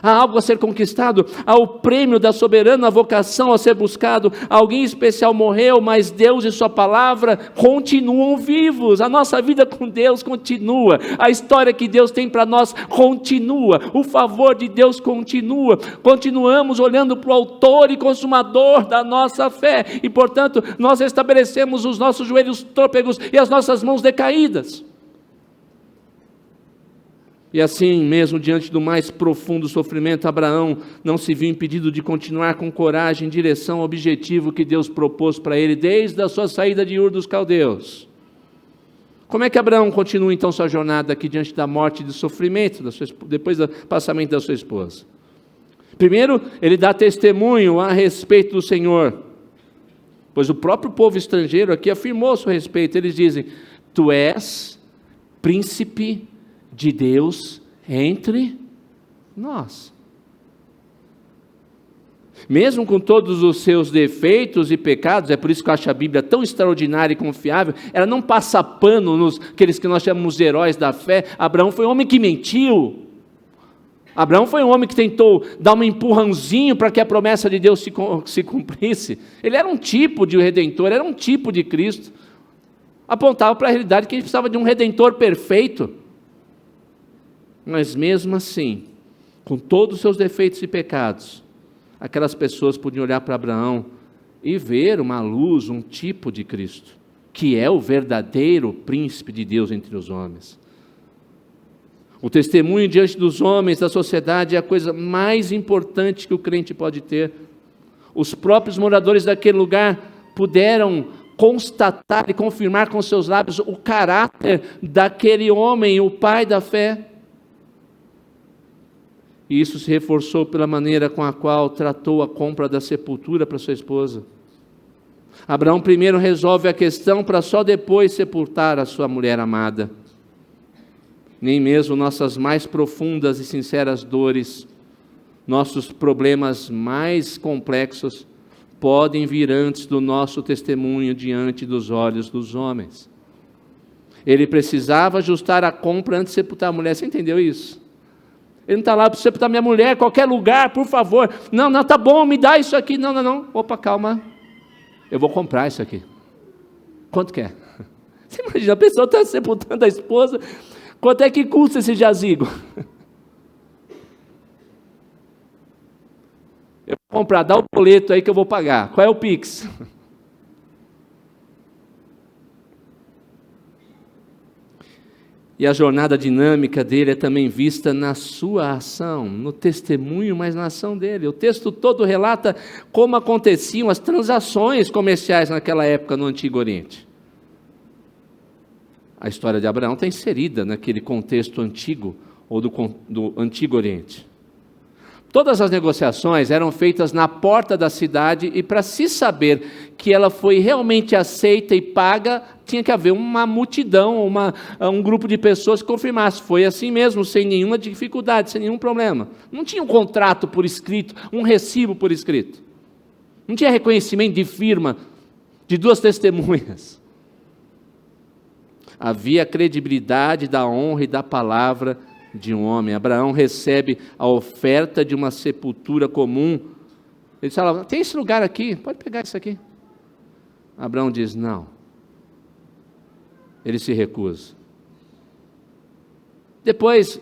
Há algo a ser conquistado, há o prêmio da soberana vocação a ser buscado. Alguém especial morreu, mas Deus e sua palavra continuam vivos. A nossa vida com Deus continua, a história que Deus tem para nós continua, o favor de Deus continua. Continuamos olhando para o autor e consumador da nossa fé, e portanto nós estabelecemos os nossos joelhos trôpegos e as nossas mãos decaídas. E assim mesmo, diante do mais profundo sofrimento, Abraão não se viu impedido de continuar com coragem em direção ao objetivo que Deus propôs para ele desde a sua saída de Ur dos Caldeus. Como é que Abraão continua então sua jornada aqui diante da morte e do sofrimento, depois do passamento da sua esposa? Primeiro, ele dá testemunho a respeito do Senhor, pois o próprio povo estrangeiro aqui afirmou a seu respeito. Eles dizem: tu és príncipe de Deus entre nós. Mesmo com todos os seus defeitos e pecados, é por isso que eu acho a Bíblia tão extraordinária e confiável, ela não passa pano nos aqueles que nós chamamos de heróis da fé. Abraão foi um homem que mentiu. Abraão foi um homem que tentou dar um empurrãozinho para que a promessa de Deus se cumprisse. Ele era um tipo de redentor, era um tipo de Cristo. Apontava para a realidade que ele precisava de um redentor perfeito. Mas mesmo assim, com todos os seus defeitos e pecados, aquelas pessoas podiam olhar para Abraão e ver uma luz, um tipo de Cristo, que é o verdadeiro príncipe de Deus entre os homens. O testemunho diante dos homens, da sociedade, é a coisa mais importante que o crente pode ter. Os próprios moradores daquele lugar puderam constatar e confirmar com seus lábios o caráter daquele homem, o pai da fé. E isso se reforçou pela maneira com a qual tratou a compra da sepultura para sua esposa. Abraão primeiro resolve a questão para só depois sepultar a sua mulher amada. Nem mesmo nossas mais profundas e sinceras dores, nossos problemas mais complexos, podem vir antes do nosso testemunho diante dos olhos dos homens. Ele precisava ajustar a compra antes de sepultar a mulher. Você entendeu isso? Ele não está lá para sepultar minha mulher, qualquer lugar, por favor. Não, tá bom, me dá isso aqui. Não. Opa, calma. Eu vou comprar isso aqui. Quanto que é? Você imagina, a pessoa está sepultando a esposa. Quanto é que custa esse jazigo? Eu vou comprar, dá o boleto aí que eu vou pagar. Qual é o Pix? E a jornada dinâmica dele é também vista na sua ação, no testemunho, mas na ação dele. O texto todo relata como aconteciam as transações comerciais naquela época no Antigo Oriente. A história de Abraão está inserida naquele contexto antigo, ou do Antigo Oriente. Todas as negociações eram feitas na porta da cidade, e para se saber que ela foi realmente aceita e paga, tinha que haver uma multidão, um grupo de pessoas que confirmasse. Foi assim mesmo, sem nenhuma dificuldade, sem nenhum problema. Não tinha um contrato por escrito, um recibo por escrito. Não tinha reconhecimento de firma de duas testemunhas. Havia a credibilidade da honra e da palavra de um homem. Abraão recebe a oferta de uma sepultura comum Eles falavam, tem esse lugar aqui, pode pegar isso aqui. Abraão diz, não. Ele se recusa. Depois,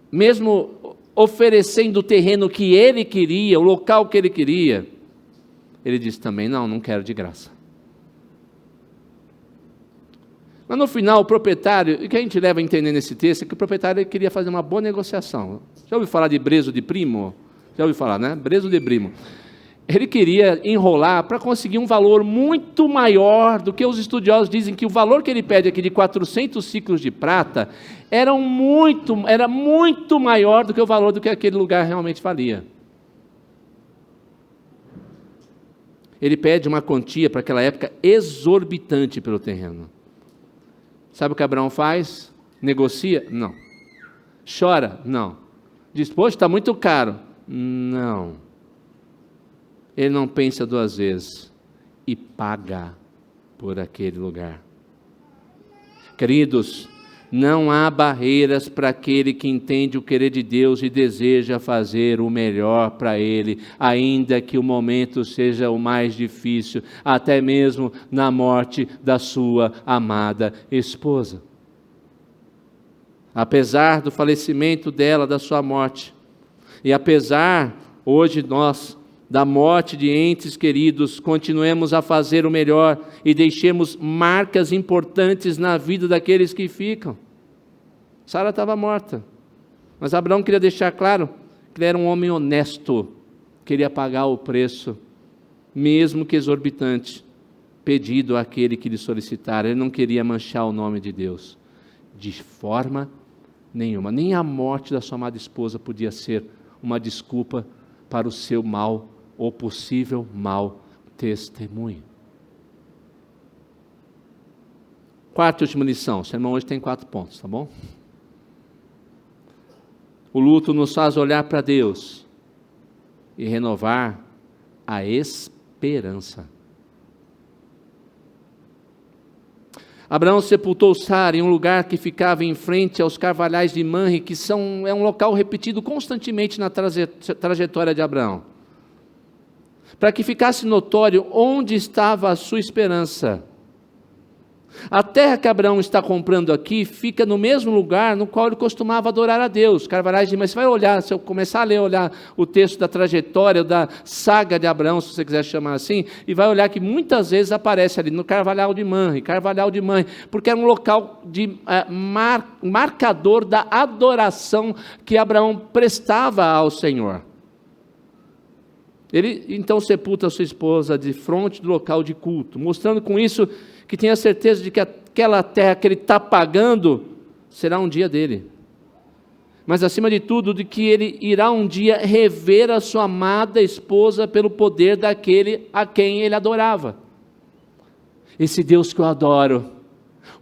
mesmo oferecendo o terreno que ele queria, o local que ele queria, ele diz também, não quero de graça. Mas no final, o proprietário, o que a gente leva a entender nesse texto é que o proprietário queria fazer uma boa negociação. Já ouviu falar de brezo de primo? Já ouviu falar, né? Brezo de primo. Ele queria enrolar para conseguir um valor muito maior do que os estudiosos dizem que o valor que ele pede aqui de 400 ciclos de prata era muito maior do que o valor do que aquele lugar realmente valia. Ele pede uma quantia para aquela época exorbitante pelo terreno. Sabe o que Abraão faz? Negocia? Não. Chora? Não. Diz, poxa, está muito caro. Não. Ele não pensa duas vezes e paga por aquele lugar. Queridos, não há barreiras para aquele que entende o querer de Deus e deseja fazer o melhor para Ele, ainda que o momento seja o mais difícil, até mesmo na morte da sua amada esposa. Apesar do falecimento dela, da sua morte, e apesar, hoje nós, da morte de entes queridos, continuemos a fazer o melhor e deixemos marcas importantes na vida daqueles que ficam. Sara estava morta, mas Abraão queria deixar claro que ele era um homem honesto, queria pagar o preço, mesmo que exorbitante, pedido àquele que lhe solicitara. Ele não queria manchar o nome de Deus, de forma nenhuma. Nem a morte da sua amada esposa podia ser uma desculpa para o seu mal ou possível mau testemunho. Quarta e última lição. O sermão hoje tem 4 pontos, tá bom? O luto nos faz olhar para Deus e renovar a esperança. Abraão sepultou Sara em um lugar que ficava em frente aos carvalhais de Manre, que é um local repetido constantemente na trajetória de Abraão, para que ficasse notório onde estava a sua esperança. A terra que Abraão está comprando aqui fica no mesmo lugar no qual ele costumava adorar a Deus, carvalhais de Manre. Você vai olhar, se eu começar a olhar o texto da trajetória, da saga de Abraão, se você quiser chamar assim, e vai olhar que muitas vezes aparece ali no carvalhal de Manre, porque era um local de marcador da adoração que Abraão prestava ao Senhor. Ele então sepulta a sua esposa de frente do local de culto, mostrando com isso que tem a certeza de que aquela terra que ele está pagando será um dia dele. Mas acima de tudo, de que ele irá um dia rever a sua amada esposa pelo poder daquele a quem ele adorava. Esse Deus que eu adoro,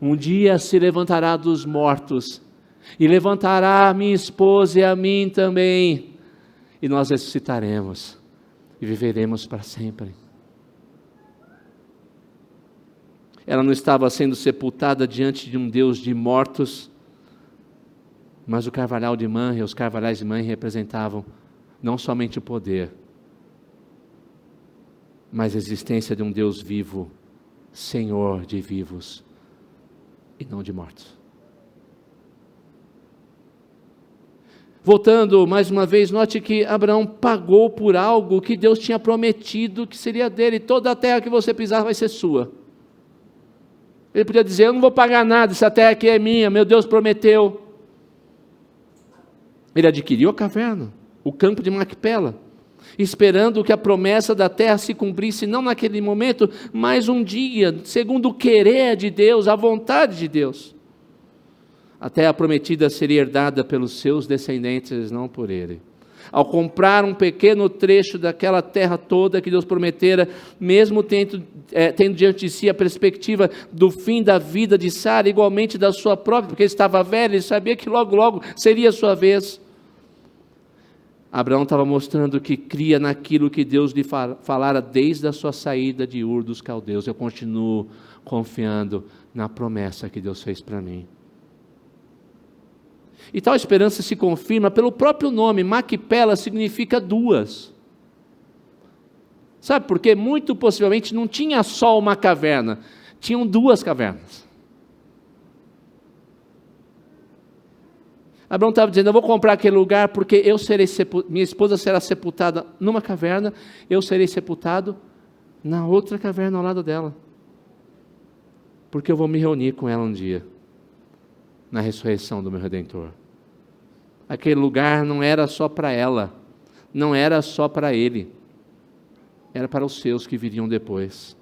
um dia se levantará dos mortos, e levantará a minha esposa e a mim também, e nós ressuscitaremos, e viveremos para sempre. Ela não estava sendo sepultada diante de um Deus de mortos, mas o carvalhal de Manre, os carvalhais de Manre representavam não somente o poder, mas a existência de um Deus vivo, Senhor de vivos e não de mortos. Voltando mais uma vez, note que Abraão pagou por algo que Deus tinha prometido que seria dele. Toda a terra que você pisar vai ser sua. Ele podia dizer, eu não vou pagar nada, essa terra aqui é minha, meu Deus prometeu. Ele adquiriu a caverna, o campo de Macpela, esperando que a promessa da terra se cumprisse, não naquele momento, mas um dia, segundo o querer de Deus, a vontade de Deus. A terra prometida seria herdada pelos seus descendentes, não por ele. Ao comprar um pequeno trecho daquela terra toda que Deus prometera, mesmo tendo diante de si a perspectiva do fim da vida de Sara, igualmente da sua própria, porque ele estava velho, ele sabia que logo seria a sua vez. Abraão estava mostrando que cria naquilo que Deus lhe falara desde a sua saída de Ur dos Caldeus. Eu continuo confiando na promessa que Deus fez para mim. E tal esperança se confirma pelo próprio nome. Macpela significa duas. Sabe por quê? Muito possivelmente não tinha só uma caverna, tinham 2 cavernas. Abraão estava dizendo, eu vou comprar aquele lugar porque eu serei minha esposa será sepultada numa caverna, eu serei sepultado na outra caverna ao lado dela. Porque eu vou me reunir com ela um dia, na ressurreição do meu Redentor. Aquele lugar não era só para ela, não era só para ele, era para os seus que viriam depois.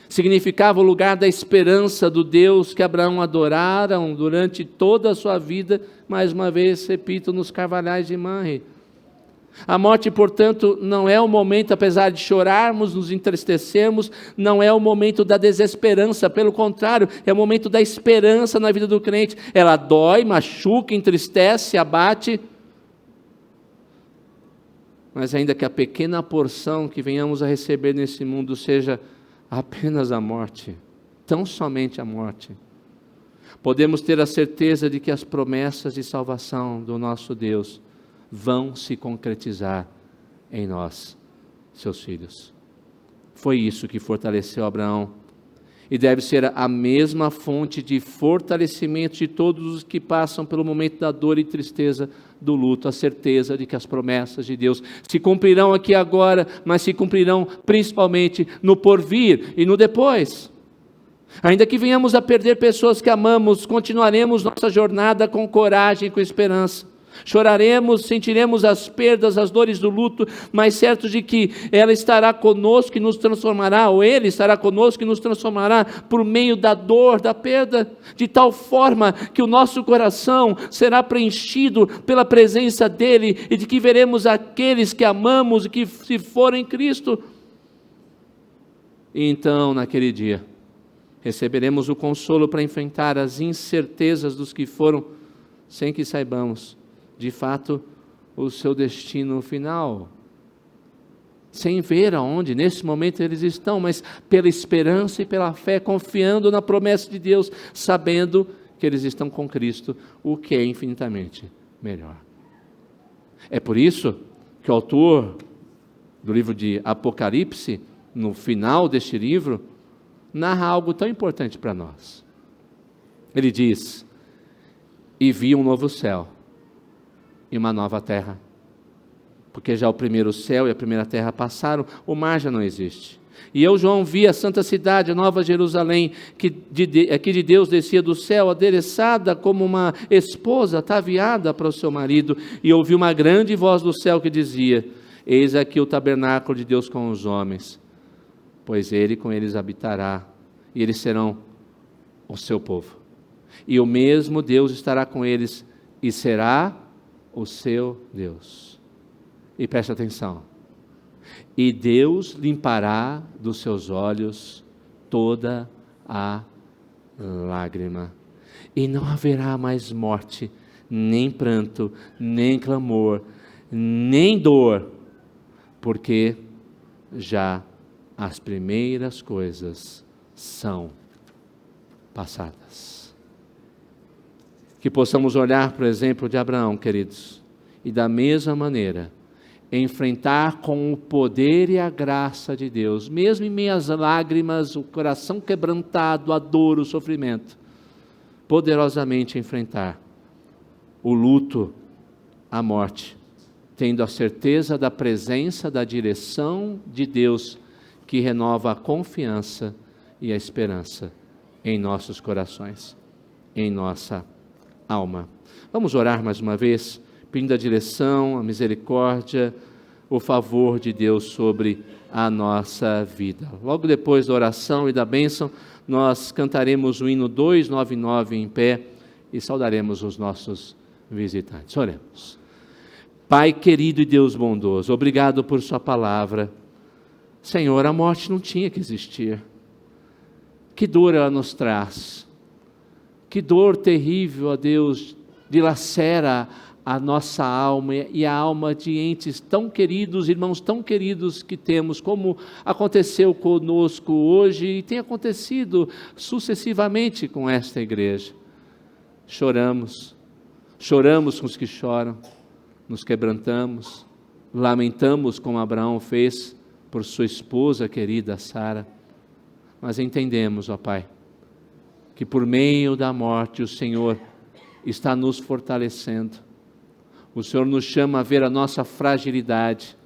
Significava o lugar da esperança do Deus que Abraão adoraram durante toda a sua vida, mais uma vez, repito, nos carvalhais de Mamre. A morte, portanto, não é o momento, apesar de chorarmos, nos entristecermos, não é o momento da desesperança, pelo contrário, é o momento da esperança na vida do crente. Ela dói, machuca, entristece, abate, mas ainda que a pequena porção que venhamos a receber nesse mundo seja apenas a morte, tão somente a morte, podemos ter a certeza de que as promessas de salvação do nosso Deus vão se concretizar em nós, seus filhos. Foi isso que fortaleceu Abraão, e deve ser a mesma fonte de fortalecimento de todos os que passam pelo momento da dor e tristeza do luto, a certeza de que as promessas de Deus se cumprirão aqui agora, mas se cumprirão principalmente no porvir e no depois. Ainda que venhamos a perder pessoas que amamos, continuaremos nossa jornada com coragem e com esperança. Choraremos, sentiremos as perdas, as dores do luto, mas certos de que ela estará conosco e nos transformará, ou Ele estará conosco e nos transformará por meio da dor, da perda, de tal forma que o nosso coração será preenchido pela presença dEle e de que veremos aqueles que amamos e que se foram em Cristo. E então, naquele dia, receberemos o consolo para enfrentar as incertezas dos que foram, sem que saibamos de fato o seu destino final, sem ver aonde nesse momento eles estão, mas pela esperança e pela fé, confiando na promessa de Deus, sabendo que eles estão com Cristo, o que é infinitamente melhor. É por isso que o autor do livro de Apocalipse, no final deste livro, narra algo tão importante para nós. Ele diz: e vi um novo céu e uma nova terra, porque já o primeiro céu e a primeira terra passaram, o mar já não existe. E eu, João, vi a santa cidade, a nova Jerusalém, que de Deus descia do céu, adereçada como uma esposa ataviada para o seu marido, e ouvi uma grande voz do céu que dizia: eis aqui o tabernáculo de Deus com os homens, pois Ele com eles habitará, e eles serão o seu povo. E o mesmo Deus estará com eles, e será o seu Deus. E preste atenção: e Deus limpará dos seus olhos toda a lágrima, e não haverá mais morte, nem pranto, nem clamor, nem dor, porque já as primeiras coisas são passadas. Que possamos olhar para o exemplo de Abraão, queridos, e da mesma maneira enfrentar com o poder e a graça de Deus, mesmo em meio às lágrimas, o coração quebrantado, a dor, o sofrimento, poderosamente enfrentar o luto, a morte, tendo a certeza da presença, da direção de Deus, que renova a confiança e a esperança em nossos corações, em nossa alma. Vamos orar mais uma vez, pedindo a direção, a misericórdia, o favor de Deus sobre a nossa vida. Logo depois da oração e da bênção, nós cantaremos o hino 299 em pé e saudaremos os nossos visitantes. Oremos. Pai querido e Deus bondoso, obrigado por sua palavra. Senhor, a morte não tinha que existir. Que dor ela nos traz. Que dor terrível, ó Deus, dilacera a nossa alma e a alma de entes tão queridos, irmãos tão queridos que temos, como aconteceu conosco hoje e tem acontecido sucessivamente com esta igreja. Choramos com os que choram, nos quebrantamos, lamentamos como Abraão fez, por sua esposa querida, Sara. Mas entendemos, ó Pai, que por meio da morte o Senhor está nos fortalecendo. O Senhor nos chama a ver a nossa fragilidade,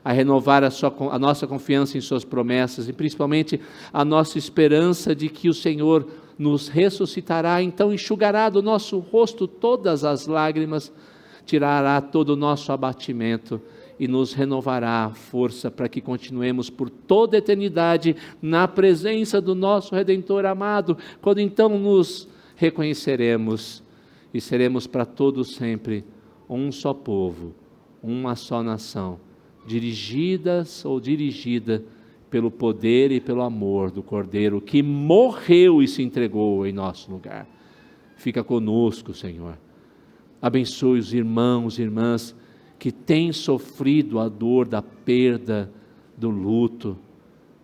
a renovar a nossa confiança em suas promessas e principalmente a nossa esperança de que o Senhor nos ressuscitará, então enxugará do nosso rosto todas as lágrimas, tirará todo o nosso abatimento e nos renovará a força para que continuemos por toda a eternidade na presença do nosso Redentor amado, quando então nos reconheceremos e seremos para todos sempre um só povo, uma só nação, dirigidas ou dirigida pelo poder e pelo amor do Cordeiro que morreu e se entregou em nosso lugar. Fica conosco, Senhor. Abençoe os irmãos e irmãs que têm sofrido a dor da perda, do luto,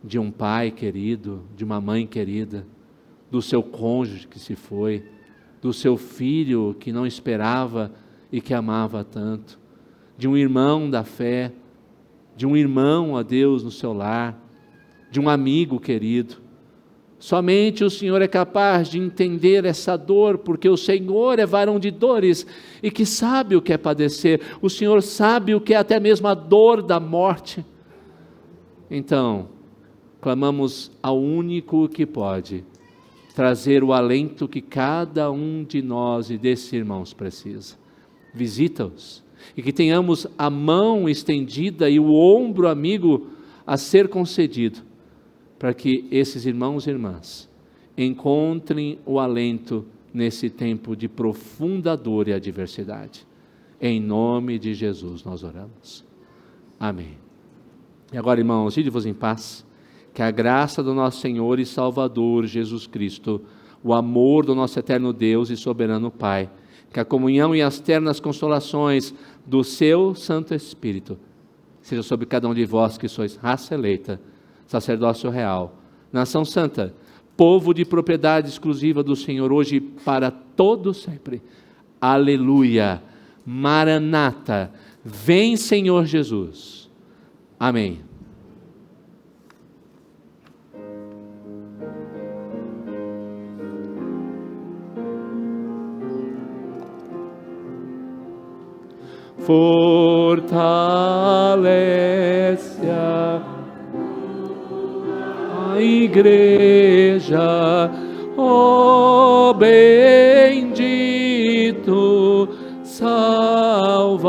de um pai querido, de uma mãe querida, do seu cônjuge que se foi, do seu filho que não esperava e que amava tanto, de um irmão da fé, de um irmão, ó Deus, no seu lar, de um amigo querido. Somente o Senhor é capaz de entender essa dor, porque o Senhor é varão de dores e que sabe o que é padecer. O Senhor sabe o que é até mesmo a dor da morte. Então, clamamos ao único que pode trazer o alento que cada um de nós e desses irmãos precisa. Visita-os e que tenhamos a mão estendida e o ombro amigo a ser concedido, para que esses irmãos e irmãs encontrem o alento nesse tempo de profunda dor e adversidade. Em nome de Jesus nós oramos. Amém. E agora, irmãos, ide-vos em paz, que a graça do nosso Senhor e Salvador Jesus Cristo, o amor do nosso eterno Deus e soberano Pai, que a comunhão e as ternas consolações do seu Santo Espírito seja sobre cada um de vós que sois raça eleita, sacerdócio real, nação santa, povo de propriedade exclusiva do Senhor, hoje e para todo sempre. Aleluia, Maranata, vem Senhor Jesus. Amém. Fortalece a igreja, ó bendito Salvador.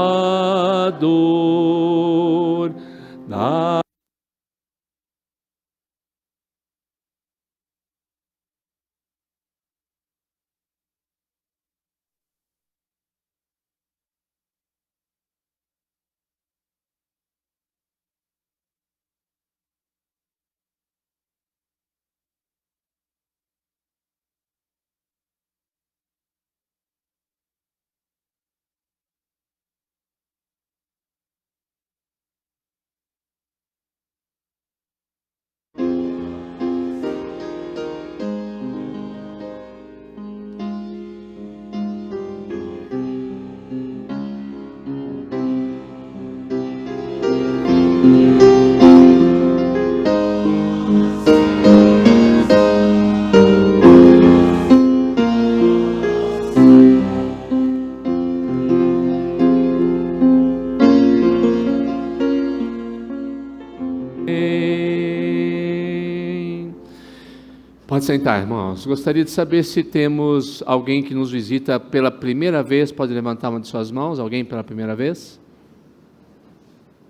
Pode sentar, irmãos. Gostaria de saber se temos alguém que nos visita pela primeira vez. Pode levantar uma de suas mãos. Alguém pela primeira vez?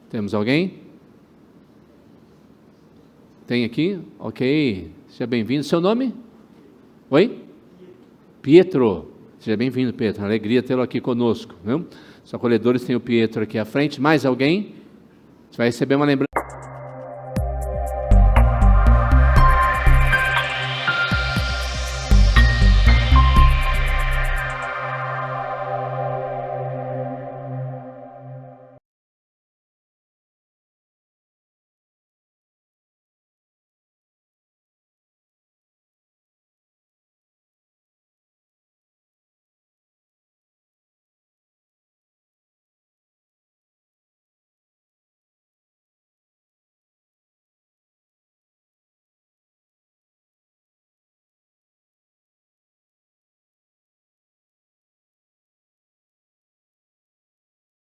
Temos alguém? Tem aqui? Ok. Seja bem-vindo. Seu nome? Oi? Pietro. Seja bem-vindo, Pietro. Alegria tê-lo aqui conosco. Viu? Os acolhedores têm o Pietro aqui à frente. Mais alguém? Você vai receber uma lembrança.